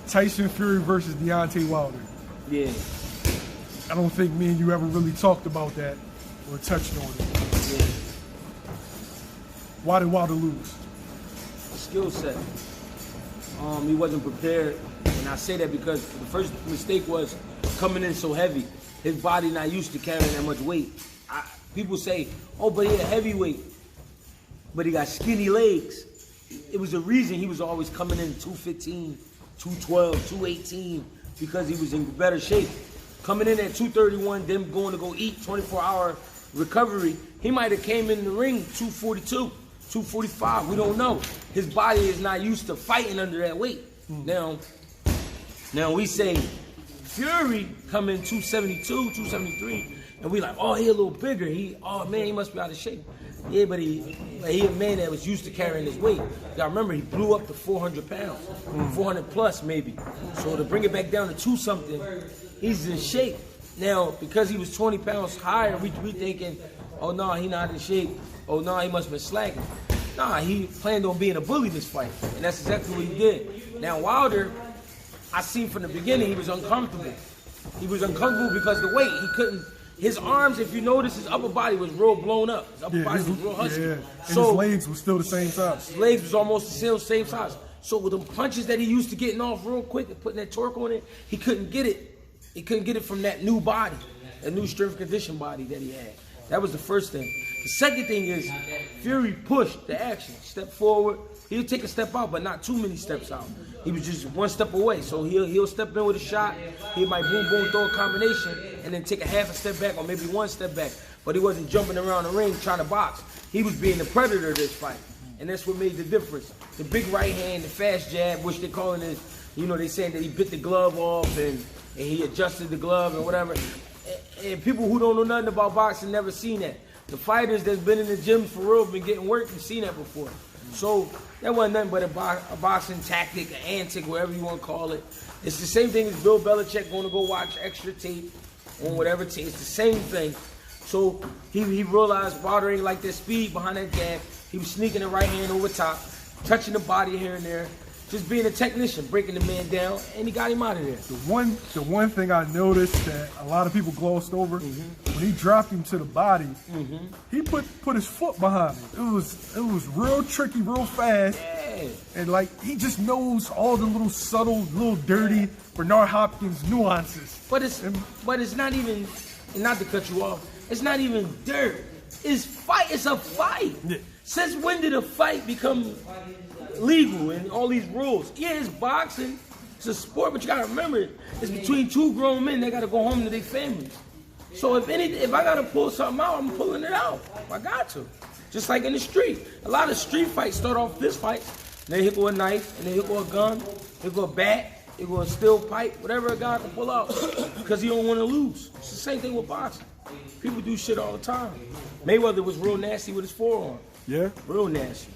Tyson Fury versus Deontay Wilder. Yeah. I don't think me and you ever really talked about that or touched on it. Yeah. Why did Wilder lose? Skill set. He wasn't prepared, and I say that because the first mistake was coming in so heavy. His body not used to carrying that much weight. People say, oh, but he a heavyweight, but he got skinny legs. It was the reason he was always coming in 215, 212, 218, because he was in better shape. Coming in at 231, then going to go eat 24-hour recovery, he might have came in the ring 242, 245, we don't know. His body is not used to fighting under that weight. Now we say Fury come in 272, 273, and we like, oh, he a little bigger. Oh man, he must be out of shape. Yeah, but he a man that was used to carrying his weight. You gotta remember, he blew up to 400 pounds, 400 plus maybe. So to bring it back down to 2-something, he's in shape. Now, because he was 20 pounds higher, we thinking, oh no, he not in shape. Oh no, he must have been slacking. Nah, he planned on being a bully this fight, and that's exactly what he did. Now Wilder, I seen from the beginning he was uncomfortable. He was uncomfortable because the weight, he couldn't. His arms, if you notice, his upper body was real blown up. His upper body was real husky. Yeah, and his legs were still the same size. His legs was almost the same size. So with the punches that he used to getting off real quick and putting that torque on it, he couldn't get it. He couldn't get it from that new body, that new strength condition body that he had. That was the first thing. The second thing is Fury pushed the action, step forward. He'll take a step out, but not too many steps out. He was just one step away. So he'll step in with a shot. He might boom, boom, throw a combination, and then take a half a step back or maybe one step back. But he wasn't jumping around the ring trying to box. He was being the predator of this fight. And that's what made the difference. The big right hand, the fast jab, which they're calling it, they saying that he bit the glove off and he adjusted the glove and whatever. And people who don't know nothing about boxing never seen that. The fighters that's been in the gym for real, been getting work, have seen that before. So that wasn't nothing but a boxing tactic, an antic, whatever you want to call it. It's the same thing as Bill Belichick going to go watch extra tape on whatever tape. It's the same thing. So he realized Wilder ain't like that speed behind that jab. He was sneaking the right hand over top, touching the body here and there, just being a technician, breaking the man down, and he got him out of there. The one thing I noticed that a lot of people glossed over, when he dropped him to the body, he put his foot behind him. It was real tricky, real fast, and like he just knows all the little subtle, little dirty Bernard Hopkins nuances. But it's not even, not to cut you off, it's not even dirt. It's fight. It's a fight. Yeah. Since when did a fight become legal and all these rules? Yeah, it's boxing, it's a sport, but you gotta remember, it's between two grown men that gotta go home to their families. So if I gotta pull something out, I'm pulling it out. I got to. Just like in the street. A lot of street fights start off fist fights, then here go a knife, and then here go a gun, here go a bat, here go a steel pipe, whatever a guy can pull out, because he don't wanna lose. It's the same thing with boxing. People do shit all the time. Mayweather was real nasty with his forearm. Yeah? Real nasty.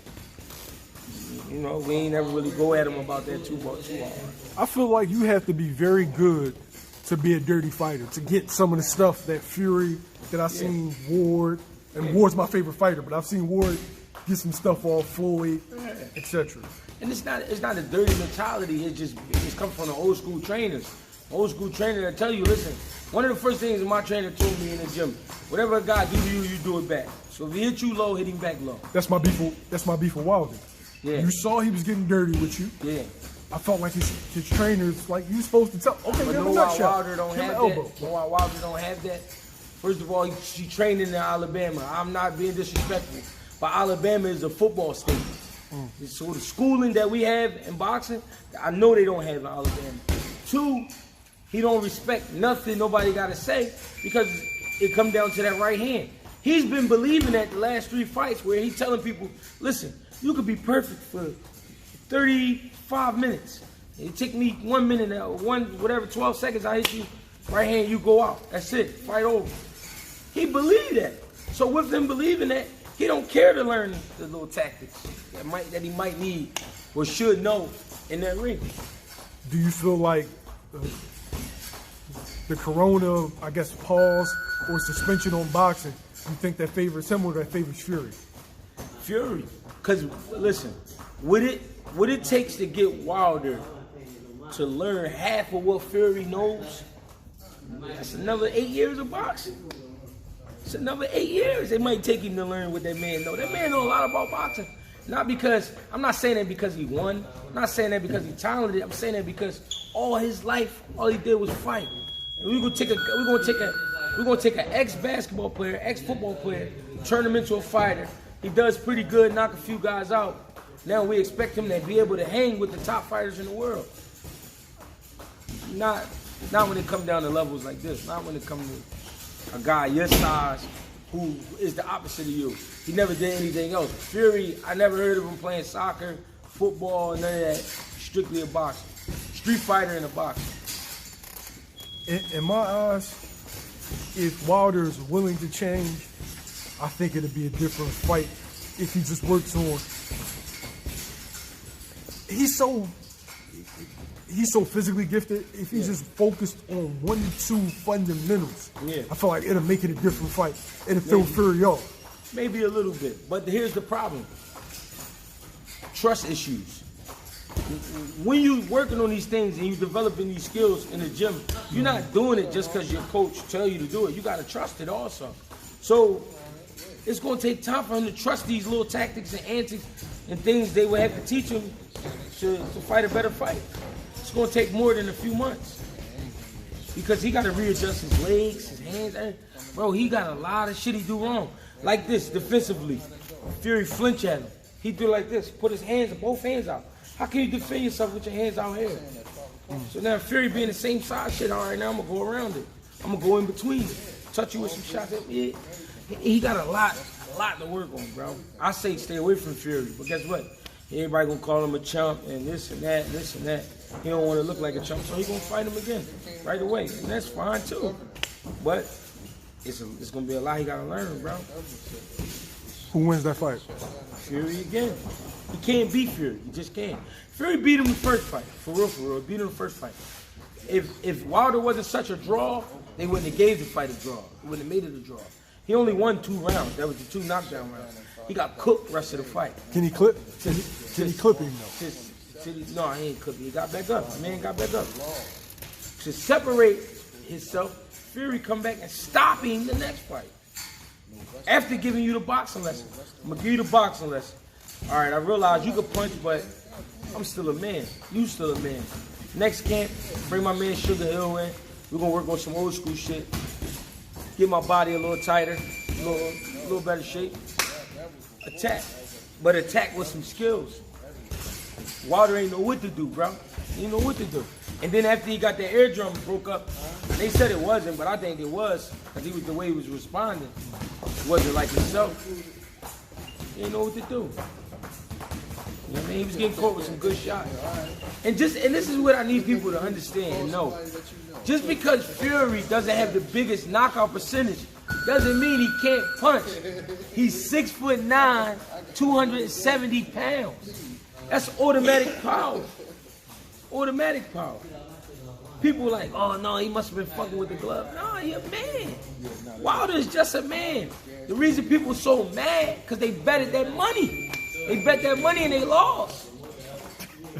We ain't never really go at him about that too hard. I feel like you have to be very good to be a dirty fighter, to get some of the stuff that Fury, that I've seen Ward, and Ward's my favorite fighter, but I've seen Ward get some stuff off Floyd, etc. And it's not a dirty mentality, it's comes from the old school trainers. Old school trainer that tell you, listen, one of the first things my trainer told me in the gym, whatever a guy do to you, you do it back. So if he hit you low, hit him back low. That's my beef with Wilder. Yeah. You saw he was getting dirty with you. Yeah. I felt like his trainers, like you supposed to tell, okay, but give him a why nut shot. Wilder don't have that? Know why Wilder don't have that? First of all, she trained in Alabama. I'm not being disrespectful, but Alabama is a football state. So the schooling that we have in boxing, I know they don't have in Alabama. Two, he don't respect nothing nobody got to say because it come down to that right hand. He's been believing that the last 3 fights where he's telling people, listen, you could be perfect for 35 minutes. It took me 1 minute, 12 seconds, I hit you, right hand, you go out. That's it, fight over. He believed that. So with him believing that, he don't care to learn the little tactics that he might need or should know in that ring. Do you feel like the corona, I guess, pause or suspension on boxing, you think that favors him or that favors Fury? Fury. Because, listen, with it, what it takes to get Wilder to learn half of what Fury knows, that's another 8 years of boxing. It's another 8 years. It might take him to learn what that man knows. That man knows a lot about boxing. Not because, I'm not saying that because he won. I'm not saying that because he's talented. I'm saying that because all his life, all he did was fight. And we're gonna take an ex-basketball player, ex-football player, turn him into a fighter. He does pretty good, knock a few guys out. Now we expect him to be able to hang with the top fighters in the world. Not when it comes down to levels like this. Not when it comes to a guy your size who is the opposite of you. He never did anything else. Fury, I never heard of him playing soccer, football, none of that. Strictly a boxer. Street fighter and a boxer. In my eyes, if Wilder is willing to change, I think it'd be a different fight if he just works on. He's so physically gifted. If he just focused on 1 to 2 fundamentals, I feel like it'll make it a different fight. It'll throw Fury off. Maybe a little bit, but here's the problem. Trust issues. When you're working on these things and you're developing these skills in the gym, you're not doing it just because your coach tell you to do it. You got to trust it also. So it's going to take time for him to trust these little tactics and antics and things they will have to teach him to fight a better fight. It's going to take more than a few months because he got to readjust his legs, his hands. Bro, he got a lot of shit he do wrong. Like this, defensively. Fury flinch at him. He do like this, put his hands, both hands out. How can you defend yourself with your hands out here? So now Fury being the same size, shit, all right, now I'm going to go around it. I'm going to go in between it. Touch you with some shots. He got a lot to work on, bro. I say stay away from Fury, but guess what? Everybody going to call him a chump and this and that and this and that. He don't want to look like a chump, so he going to fight him again right away. And that's fine, too. But it's going to be a lot he got to learn, bro. Who wins that fight? Fury again. He can't beat Fury. He just can't. Fury beat him the first fight. For real, beat him the first fight. If Wilder wasn't such a draw, they wouldn't have gave the fight a draw. They wouldn't have made it a draw. He only won 2 rounds. That was the 2 knockdown rounds. He got cooked the rest of the fight. Can he clip? Can he clip him though? No, he ain't clipping. He got back up. The man got back up. To separate himself, Fury come back and stop him the next fight. After giving you the boxing lesson. I'm going to give you the boxing lesson. All right, I realize you can punch, but I'm still a man. You still a man. Next camp, bring my man Sugar Hill in. We're going to work on some old school shit. Get my body a little tighter, a little better shape. Attack. But attack with some skills. Wilder ain't know what to do, bro. He ain't know what to do. And then after he got that eardrum broke up, they said it wasn't, but I think it was, because he was the way he was responding. It wasn't like himself. He didn't know what to do. You know what I mean? He was getting caught with some good shots. And this is what I need people to understand and know. Just because Fury doesn't have the biggest knockout percentage doesn't mean he can't punch. He's 6'9", 270 pounds. That's automatic power. Automatic power. People like, oh no, he must have been fucking with the glove. No, he a man. Wilder is just a man. The reason people are so mad, because they betted that money. They bet that money and they lost.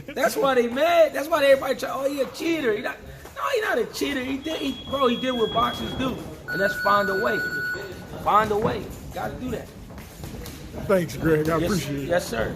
That's why they mad. That's why everybody try, oh, he a cheater. He's not a cheater. He did what boxers do. And that's find a way. Find a way. Got to do that. Thanks, Greg. I appreciate it. Yes, sir.